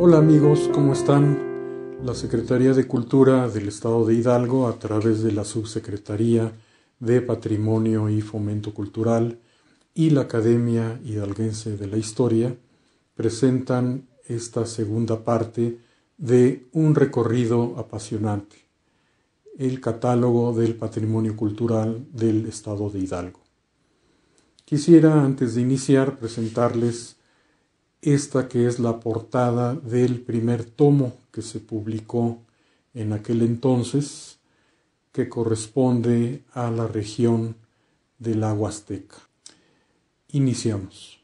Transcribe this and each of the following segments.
Hola amigos, ¿cómo están? La Secretaría de Cultura del Estado de Hidalgo, a través de la Subsecretaría de Patrimonio y Fomento Cultural y la Academia Hidalguense de la Historia, presentan esta segunda parte de un recorrido apasionante, el catálogo del patrimonio cultural del Estado de Hidalgo. Quisiera, antes de iniciar, presentarles esta que es la portada del primer tomo que se publicó en aquel entonces, que corresponde a la región de la Huasteca. Iniciamos.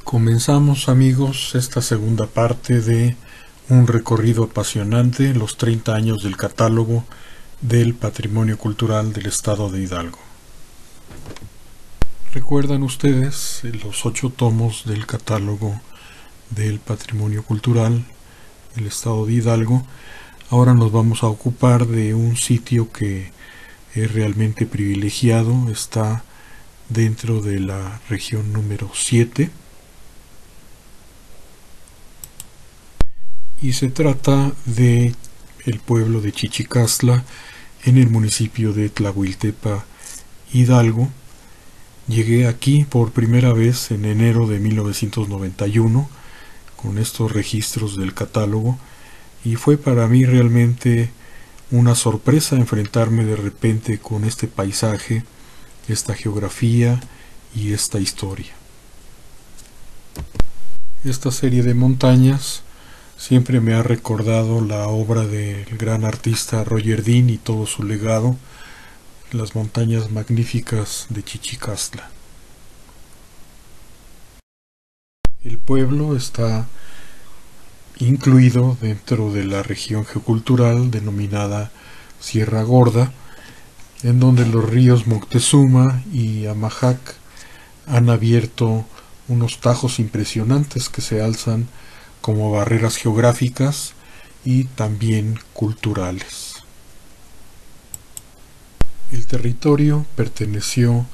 Comenzamos, amigos, esta segunda parte de un recorrido apasionante, los 30 años del catálogo del patrimonio cultural del Estado de Hidalgo. ¿Recuerdan ustedes los 8 tomos del catálogo del patrimonio cultural del Estado de Hidalgo? Ahora nos vamos a ocupar de un sitio que es realmente privilegiado, está dentro de la región número 7 y se trata de el pueblo de Chichicastla en el municipio de Tlahuiltepa, Hidalgo. Llegué aquí por primera vez en enero de 1991 con estos registros del catálogo y fue para mí realmente una sorpresa enfrentarme de repente con este paisaje, esta geografía y esta historia. Esta serie de montañas siempre me ha recordado la obra del gran artista Roger Dean y todo su legado, las montañas magníficas de Chichicastla. El pueblo está incluido dentro de la región geocultural denominada Sierra Gorda, en donde los ríos Moctezuma y Amajac han abierto unos tajos impresionantes que se alzan como barreras geográficas y también culturales. El territorio perteneció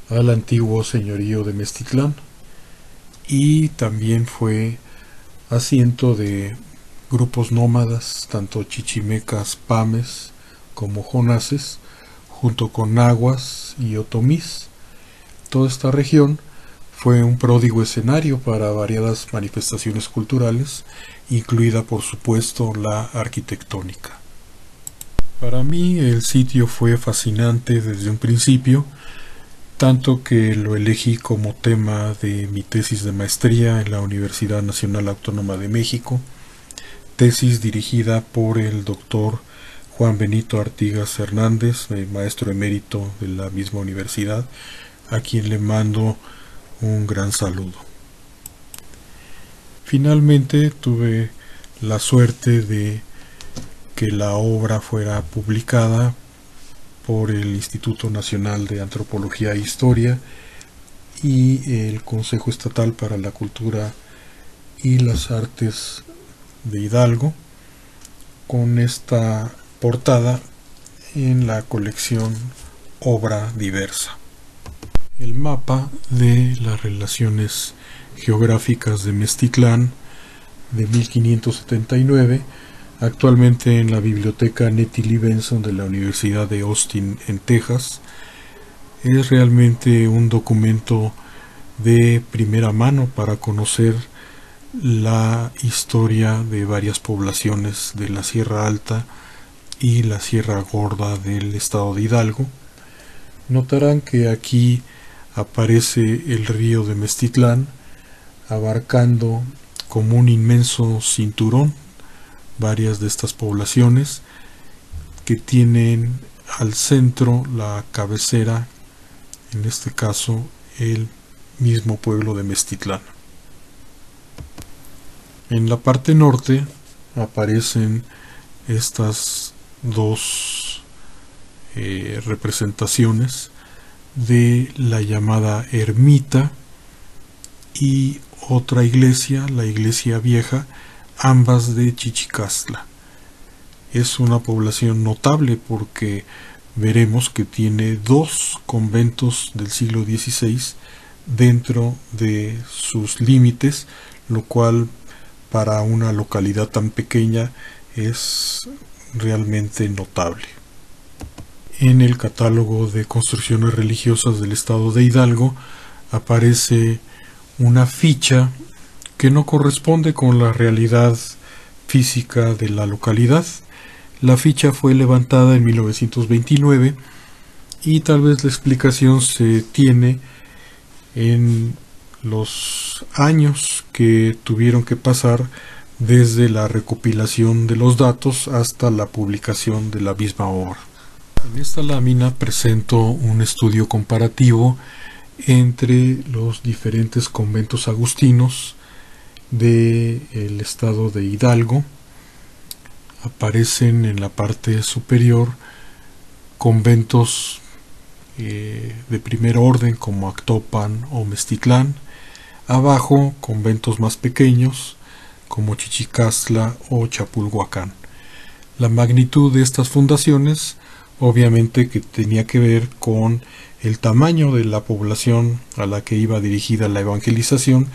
al antiguo señorío de Meztitlán y también fue asiento de grupos nómadas, tanto chichimecas, pames como jonases, junto con nahuas y otomís. Toda esta región fue un pródigo escenario para variadas manifestaciones culturales, incluida por supuesto la arquitectónica. Para mí el sitio fue fascinante desde un principio, tanto que lo elegí como tema de mi tesis de maestría en la Universidad Nacional Autónoma de México, tesis dirigida por el doctor Juan Benito Artigas Hernández, maestro emérito de la misma universidad, a quien le mando un gran saludo. Finalmente tuve la suerte de que la obra fuera publicada por el Instituto Nacional de Antropología e Historia y el Consejo Estatal para la Cultura y las Artes de Hidalgo, con esta portada en la colección Obra Diversa. El mapa de las relaciones geográficas de Meztitlán de 1579, actualmente en la biblioteca Nettie Lee Benson de la Universidad de Austin en Texas, es realmente un documento de primera mano para conocer la historia de varias poblaciones de la Sierra Alta y la Sierra Gorda del estado de Hidalgo. Notarán que aquí aparece el río de Meztitlán abarcando como un inmenso cinturón varias de estas poblaciones que tienen al centro la cabecera, en este caso el mismo pueblo de Meztitlán. En la parte norte aparecen estas dos representaciones de la llamada ermita y otra iglesia, la iglesia vieja, ambas de Chichicastla. Es una población notable porque veremos que tiene 2 conventos del siglo XVI dentro de sus límites, lo cual para una localidad tan pequeña es realmente notable. En el catálogo de construcciones religiosas del estado de Hidalgo aparece una ficha que no corresponde con la realidad física de la localidad. La ficha fue levantada en 1929 y tal vez la explicación se tiene en los años que tuvieron que pasar desde la recopilación de los datos hasta la publicación de la misma obra. En esta lámina presento un estudio comparativo entre los diferentes conventos agustinos del estado de Hidalgo. Aparecen en la parte superior conventos de primer orden como Actopan o Meztitlán, abajo conventos más pequeños como Chichicastla o Chapulhuacán. La magnitud de estas fundaciones obviamente que tenía que ver con el tamaño de la población a la que iba dirigida la evangelización,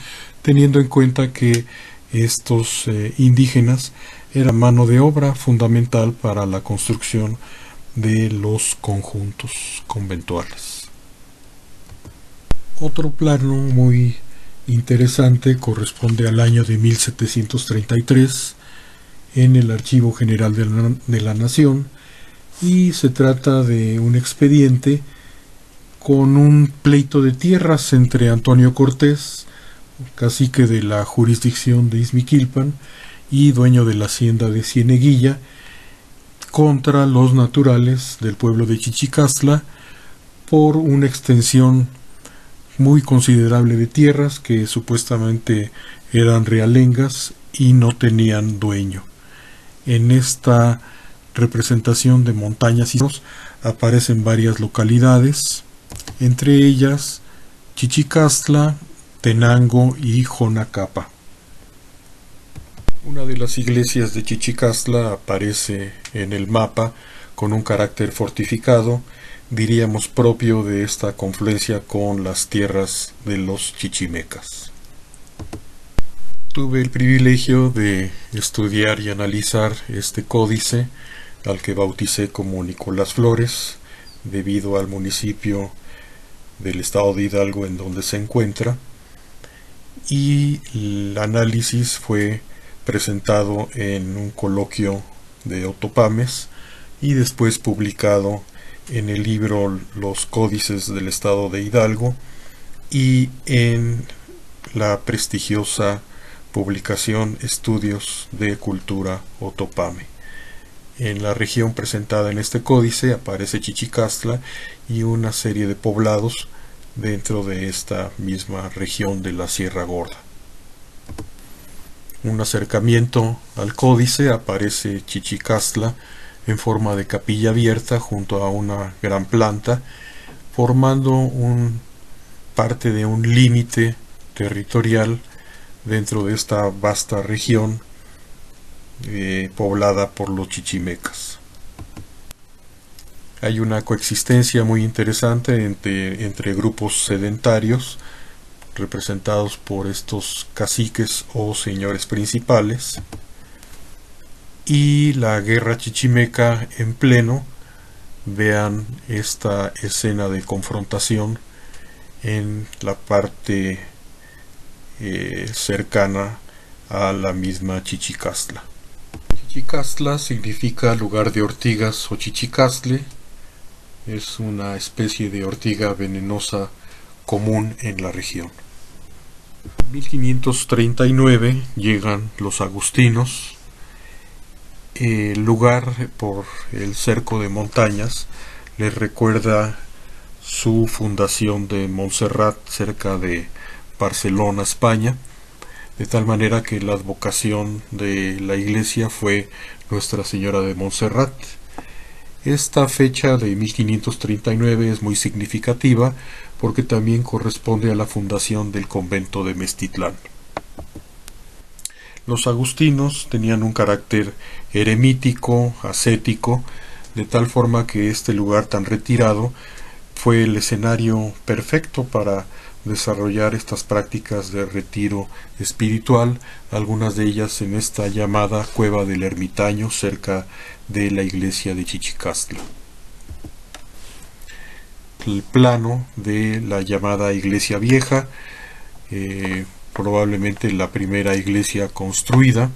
teniendo en cuenta que estos indígenas eran mano de obra fundamental para la construcción de los conjuntos conventuales. Otro plano muy interesante corresponde al año de 1733 en el Archivo General de la Nación, y se trata de un expediente con un pleito de tierras entre Antonio Cortés, cacique de la jurisdicción de Izmiquilpan y dueño de la hacienda de Cieneguilla, contra los naturales del pueblo de Chichicastla por una extensión muy considerable de tierras que supuestamente eran realengas y no tenían dueño. En esta representación de montañas y cerros aparecen varias localidades, entre ellas Chichicastla, Tenango y Jonacapa. Una de las iglesias de Chichicastla aparece en el mapa con un carácter fortificado, diríamos propio de esta confluencia con las tierras de los chichimecas. Tuve el privilegio de estudiar y analizar este códice, al que bauticé como Nicolás Flores, debido al municipio del estado de Hidalgo en donde se encuentra, y el análisis fue presentado en un coloquio de Otopames y después publicado en el libro Los Códices del Estado de Hidalgo y en la prestigiosa publicación Estudios de Cultura Otopame. En la región presentada en este códice aparece Chichicastla y una serie de poblados dentro de esta misma región de la Sierra Gorda. Un acercamiento al códice aparece Chichicastla en forma de capilla abierta junto a una gran planta, formando parte de un límite territorial dentro de esta vasta región poblada por los chichimecas. Hay una coexistencia muy interesante entre grupos sedentarios representados por estos caciques o señores principales y la guerra chichimeca en pleno. Vean esta escena de confrontación en la parte cercana a la misma Chichicastla. Chichicastla significa lugar de ortigas o chichicastle. Es una especie de ortiga venenosa común en la región. En 1539 llegan los agustinos. El lugar, por el cerco de montañas, les recuerda su fundación de Montserrat cerca de Barcelona, España, de tal manera que la advocación de la iglesia fue Nuestra Señora de Montserrat. Esta fecha de 1539 es muy significativa porque también corresponde a la fundación del convento de Meztitlán. Los agustinos tenían un carácter eremítico, ascético, de tal forma que este lugar tan retirado fue el escenario perfecto para desarrollar estas prácticas de retiro espiritual, algunas de ellas en esta llamada Cueva del Ermitaño, cerca de la iglesia de Chichicastla. El plano de la llamada Iglesia Vieja, probablemente la primera iglesia construida,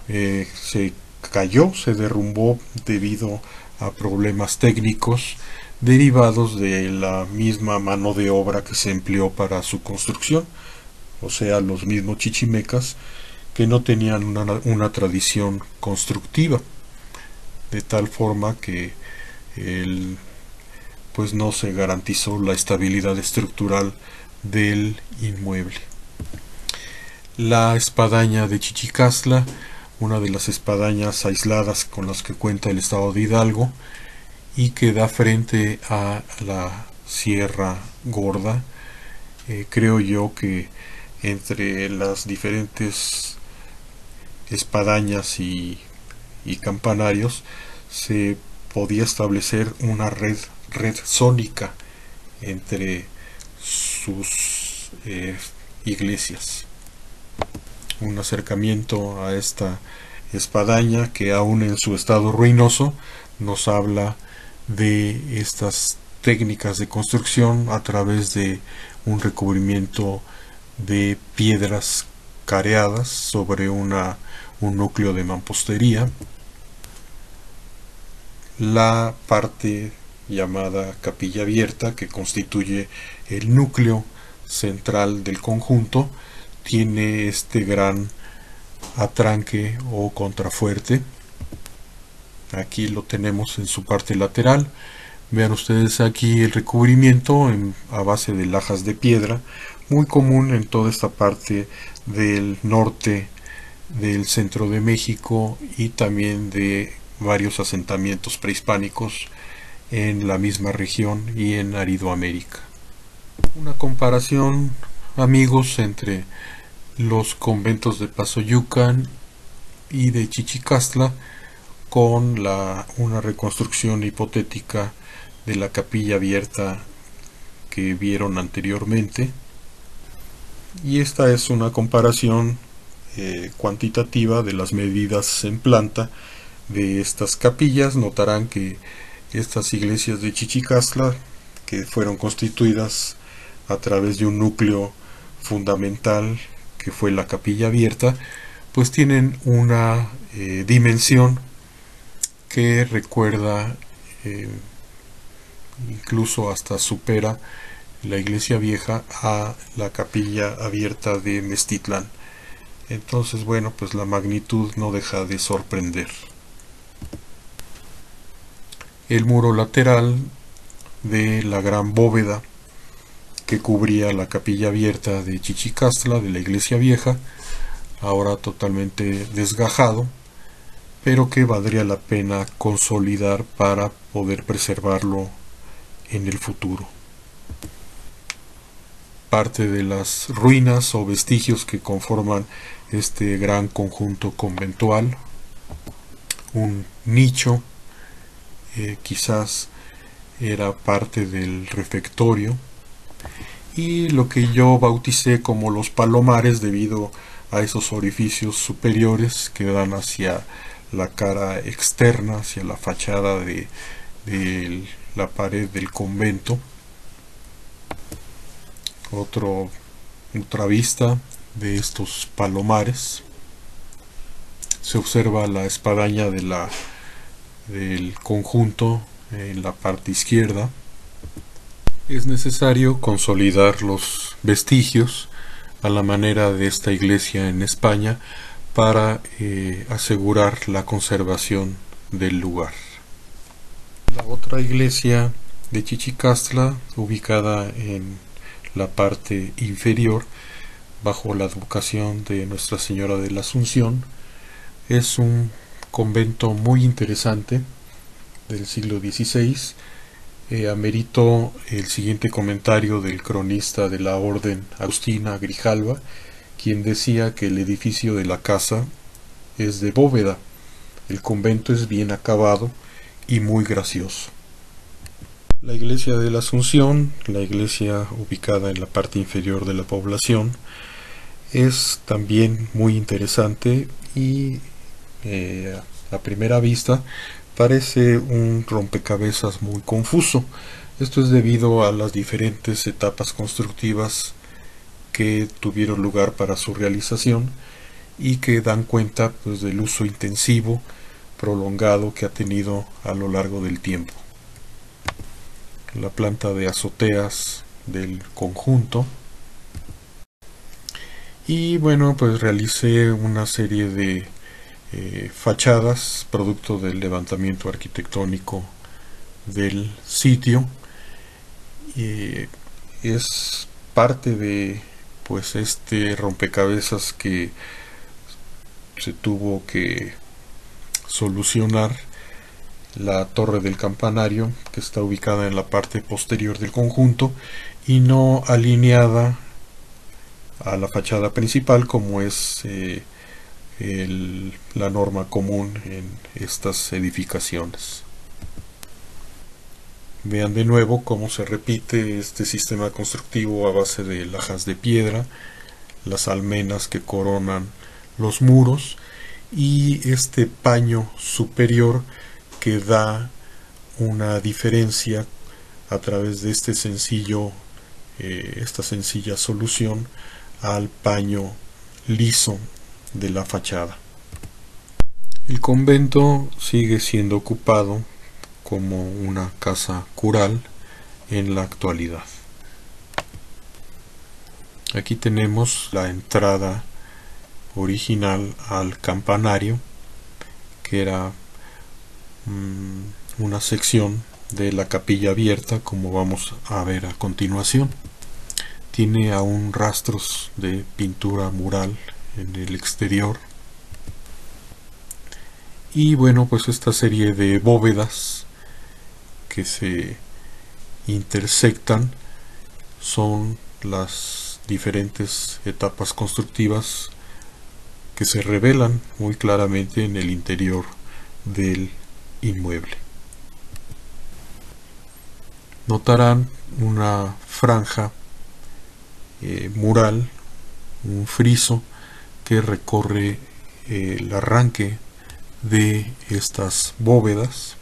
se cayó, se derrumbó debido a problemas técnicos derivados de la misma mano de obra que se empleó para su construcción, o sea, los mismos chichimecas que no tenían una tradición constructiva, de tal forma que pues no se garantizó la estabilidad estructural del inmueble. La espadaña de Chichicastla, una de las espadañas aisladas con las que cuenta el estado de Hidalgo y que da frente a la Sierra Gorda, creo yo que entre las diferentes espadañas y campanarios se podía establecer una red sónica entre sus iglesias. Un acercamiento a esta espadaña que aún en su estado ruinoso nos habla de estas técnicas de construcción a través de un recubrimiento de piedras careadas sobre un núcleo de mampostería. La parte llamada capilla abierta, que constituye el núcleo central del conjunto, tiene este gran atranque o contrafuerte. Aquí lo tenemos en su parte lateral. Vean ustedes aquí el recubrimiento a base de lajas de piedra, muy común en toda esta parte del norte del centro de México y también de varios asentamientos prehispánicos en la misma región y en Aridoamérica. Una comparación, amigos, entre los conventos de Pasoyucan y de Chichicastla con una reconstrucción hipotética de la capilla abierta que vieron anteriormente, y esta es una comparación cuantitativa de las medidas en planta de estas capillas. Notarán que estas iglesias de Chichicastla, que fueron constituidas a través de un núcleo fundamental que fue la capilla abierta, pues tienen una dimensión que recuerda, incluso hasta supera la iglesia vieja a la capilla abierta de Meztitlán. Entonces, bueno, pues la magnitud no deja de sorprender. El muro lateral de la gran bóveda que cubría la capilla abierta de Chichicastla, de la iglesia vieja, ahora totalmente desgajado, pero que valdría la pena consolidar para poder preservarlo en el futuro. Parte de las ruinas o vestigios que conforman este gran conjunto conventual, un nicho, quizás era parte del refectorio, y lo que yo bauticé como los palomares debido a esos orificios superiores que dan hacia la cara externa, hacia la fachada de la pared del convento. Otra vista de estos palomares, se observa la espadaña del conjunto en la parte izquierda. Es necesario consolidar los vestigios a la manera de esta iglesia en España para asegurar la conservación del lugar. La otra iglesia de Chichicastla, ubicada en la parte inferior bajo la advocación de Nuestra Señora de la Asunción, es un convento muy interesante del siglo XVI. Ameritó el siguiente comentario del cronista de la orden Agustina Grijalva, quien decía que el edificio de la casa es de bóveda, el convento es bien acabado y muy gracioso. La iglesia de la Asunción, la iglesia ubicada en la parte inferior de la población, es también muy interesante y a primera vista parece un rompecabezas muy confuso. Esto es debido a las diferentes etapas constructivas que tuvieron lugar para su realización y que dan cuenta pues, del uso intensivo, prolongado que ha tenido a lo largo del tiempo. La planta de azoteas del conjunto. Y bueno, pues realicé una serie de fachadas producto del levantamiento arquitectónico del sitio. Es parte de pues este rompecabezas que se tuvo que solucionar. La torre del campanario, que está ubicada en la parte posterior del conjunto y no alineada a la fachada principal como es la norma común en estas edificaciones. Vean de nuevo cómo se repite este sistema constructivo a base de lajas de piedra, las almenas que coronan los muros y este paño superior que da una diferencia a través de este esta sencilla solución al paño liso de la fachada. El convento sigue siendo ocupado como una casa cural en la actualidad. Aquí tenemos la entrada original al campanario, que era una sección de la capilla abierta, como vamos a ver a continuación. Tiene aún rastros de pintura mural en el exterior. Y bueno, pues esta serie de bóvedas que se intersectan son las diferentes etapas constructivas que se revelan muy claramente en el interior del inmueble. Notarán una franja mural, un friso que recorre el arranque de estas bóvedas.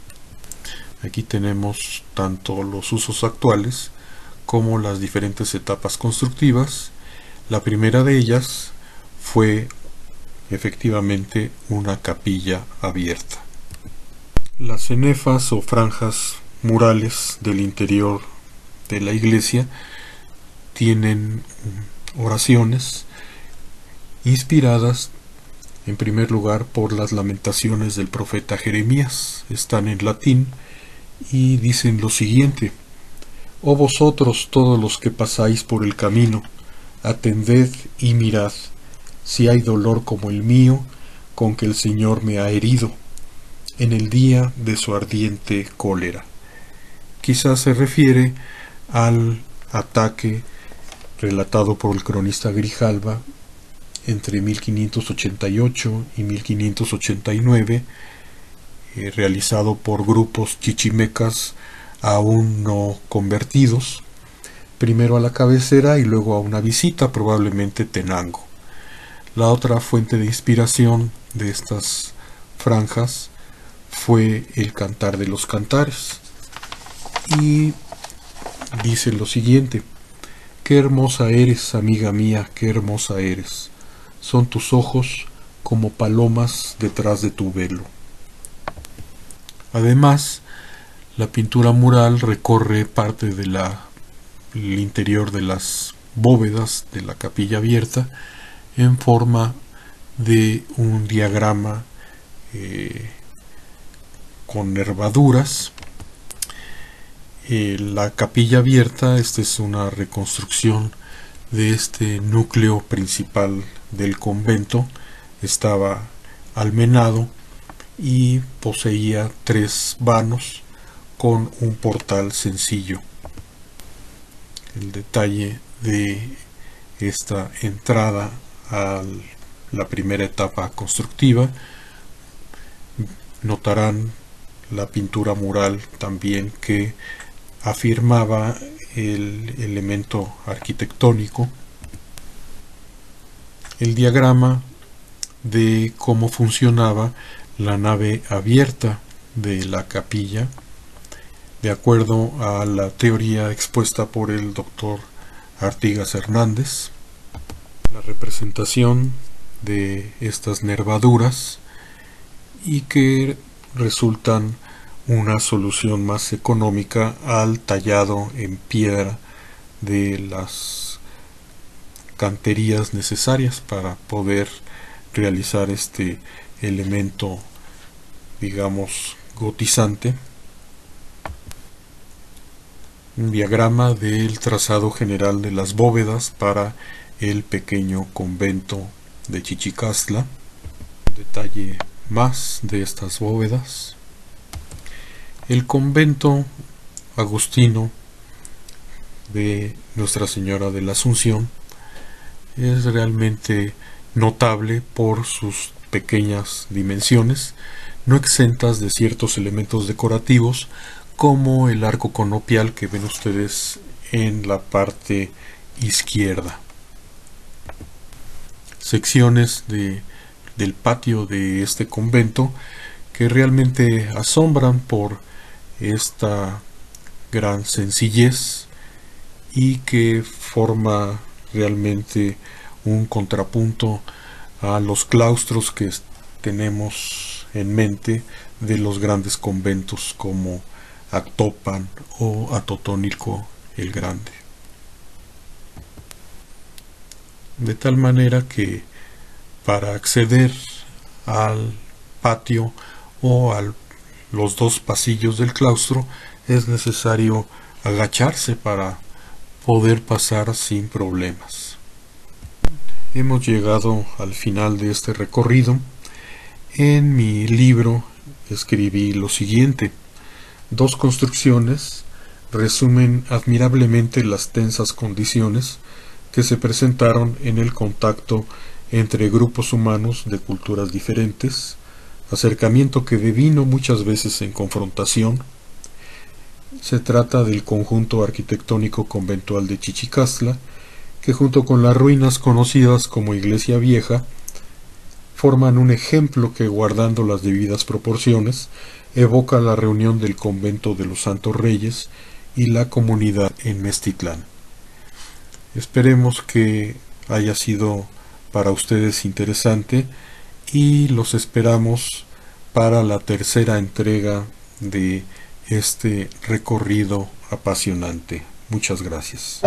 Aquí tenemos tanto los usos actuales como las diferentes etapas constructivas. La primera de ellas fue efectivamente una capilla abierta. Las cenefas o franjas murales del interior de la iglesia tienen oraciones inspiradas en primer lugar por las lamentaciones del profeta Jeremías. Están en latín y dicen lo siguiente: Oh vosotros todos los que pasáis por el camino, atended y mirad, si hay dolor como el mío, con que el Señor me ha herido, en el día de su ardiente cólera. Quizás se refiere al ataque relatado por el cronista Grijalva entre 1588 y 1589, realizado por grupos chichimecas aún no convertidos, primero a la cabecera y luego a una visita, probablemente Tenango. La otra fuente de inspiración de estas franjas fue el Cantar de los Cantares, y dice lo siguiente: Qué hermosa eres, amiga mía, qué hermosa eres. Son tus ojos como palomas detrás de tu velo. Además, la pintura mural recorre parte del interior de las bóvedas de la capilla abierta en forma de un diagrama con nervaduras. La capilla abierta, esta es una reconstrucción de este núcleo principal del convento. Estaba almenado y poseía 3 vanos con un portal sencillo. El detalle de esta entrada a la primera etapa constructiva, notarán la pintura mural también que afirmaba el elemento arquitectónico, el diagrama de cómo funcionaba la nave abierta de la capilla, de acuerdo a la teoría expuesta por el doctor Artigas Hernández. La representación de estas nervaduras y que resultan una solución más económica al tallado en piedra de las canterías necesarias para poder realizar este elemento, digamos, gotizante. Un diagrama del trazado general de las bóvedas para el pequeño convento de Chichicastla. Un detalle más de estas bóvedas. El convento agustino de Nuestra Señora de la Asunción es realmente notable por sus pequeñas dimensiones, no exentas de ciertos elementos decorativos, como el arco conopial que ven ustedes en la parte izquierda. Secciones del patio de este convento que realmente asombran por esta gran sencillez y que forma realmente un contrapunto a los claustros que tenemos en mente de los grandes conventos como Actopan o Atotónilco el Grande. De tal manera que para acceder al patio o a los dos pasillos del claustro es necesario agacharse para poder pasar sin problemas. Hemos llegado al final de este recorrido. En mi libro escribí lo siguiente: dos construcciones resumen admirablemente las tensas condiciones que se presentaron en el contacto entre grupos humanos de culturas diferentes, acercamiento que devino muchas veces en confrontación. Se trata del conjunto arquitectónico conventual de Chichicastla, que junto con las ruinas conocidas como Iglesia Vieja, forman un ejemplo que, guardando las debidas proporciones, evoca la reunión del convento de los Santos Reyes y la comunidad en Meztitlán. Esperemos que haya sido para ustedes interesante y los esperamos para la tercera entrega de este recorrido apasionante. Muchas gracias.